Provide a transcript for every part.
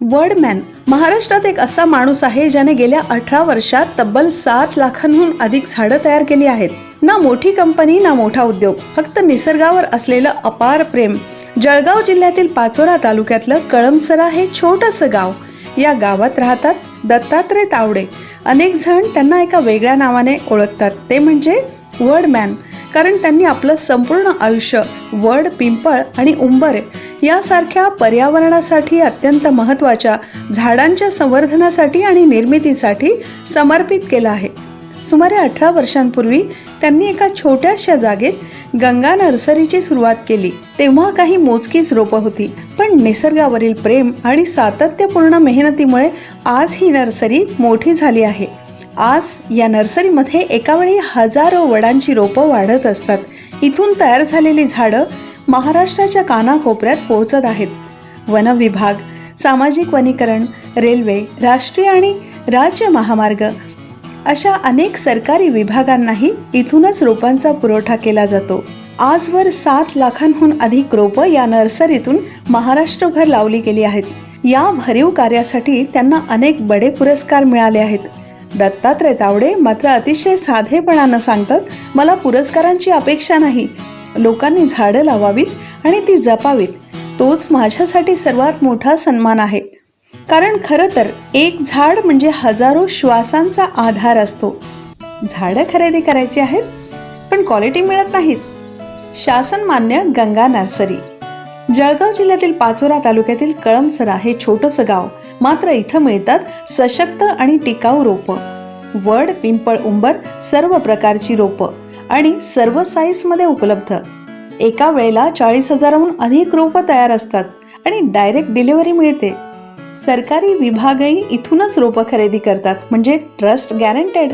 वर्डमॅन महाराष्ट्रात एक असा माणूस आहे ज्याने गेल्या 18 वर्षात तब्बल 7 लाखांहून अधिक झाडं तयार केली आहेत. ना मोठी कंपनी ना मोठा उद्योग, फक्त निसर्गावर असलेलं अपार प्रेम. जळगाव जिल्ह्यातील पाचोरा तालुक्यातलं कळमसरा हे छोटंसं गाव. या गावात राहतात दत्तात्रय तावडे. अनेक जण त्यांना एका वेगळ्या नावाने ओळखतात, ते म्हणजे वर्डमॅन. कारण त्यांनी आपलं संपूर्ण आयुष्य वड, पिंपळ आणि उंबर यासारख्या पर्यावरणासाठी अत्यंत महत्त्वाच्या झाडांच्या संवर्धनासाठी आणि निर्मितीसाठी समर्पित केलं आहे. सुमारे 18 वर्षांपूर्वी त्यांनी एका छोट्याशा जागेत गंगा नर्सरीची सुरुवात केली. तेव्हा काही मोजकीच रोपं होती, पण निसर्गावरील प्रेम आणि सातत्यपूर्ण मेहनतीमुळे आज ही नर्सरी मोठी झाली आहे. आज या नर्सरीमध्ये एकावेळी हजारो वडांची रोपं वाढत असतात. इथून तयार झालेली झाडं महाराष्ट्राच्या कानाकोपऱ्यात पोहोचत आहेत. वन विभाग, सामाजिक वनीकरण, रेल्वे, राष्ट्रीय आणि राज्य महामार्ग अशा अनेक सरकारी विभागांनाही इथूनच रोपांचा पुरवठा केला जातो. आजवर 7 लाखांहून अधिक रोपं या नर्सरीतून महाराष्ट्रभर लावली गेली आहेत. या भरीव कार्यासाठी त्यांना अनेक बडे पुरस्कार मिळाले आहेत. दत्तात्रय तावडे मात्र अतिशय साधेपणानं सांगतात, मला पुरस्कारांची अपेक्षा नाही, लोकांनी झाडं लावावीत आणि ती जपावीत, तोच माझ्यासाठी सर्वात मोठा सन्मान आहे. कारण खरं तर एक झाड म्हणजे हजारो श्वासांचा आधार असतो. झाडं खरेदी करायची आहेत पण क्वालिटी मिळत नाहीत. शासन मान्य गंगा नर्सरी. जळगाव जिल्ह्यातील पाचोरा तालुक्यातील कळमसरा हे छोटंसं गाव, मात्र इथं मिळतात सशक्त आणि टिकाऊ रोपं. वड, पिंपळ, उंबर सर्व प्रकारची रोपं आणि सर्व साईजमध्ये उपलब्ध. एका वेळेला 40,000हून अधिक रोपं तयार असतात आणि डायरेक्ट डिलिव्हरी मिळते. सरकारी विभागही इथूनच रोपं खरेदी करतात, म्हणजे ट्रस्ट गॅरंटेड.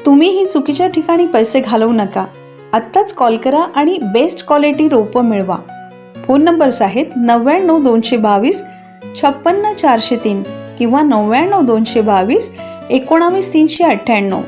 तुम्हीही चुकीच्या ठिकाणी पैसे घालवू नका. आत्ताच कॉल करा आणि बेस्ट क्वालिटी रोपं मिळवा. फोन नंबर्स आहेत 99 222 56 403 किंवा 99 222 19 398.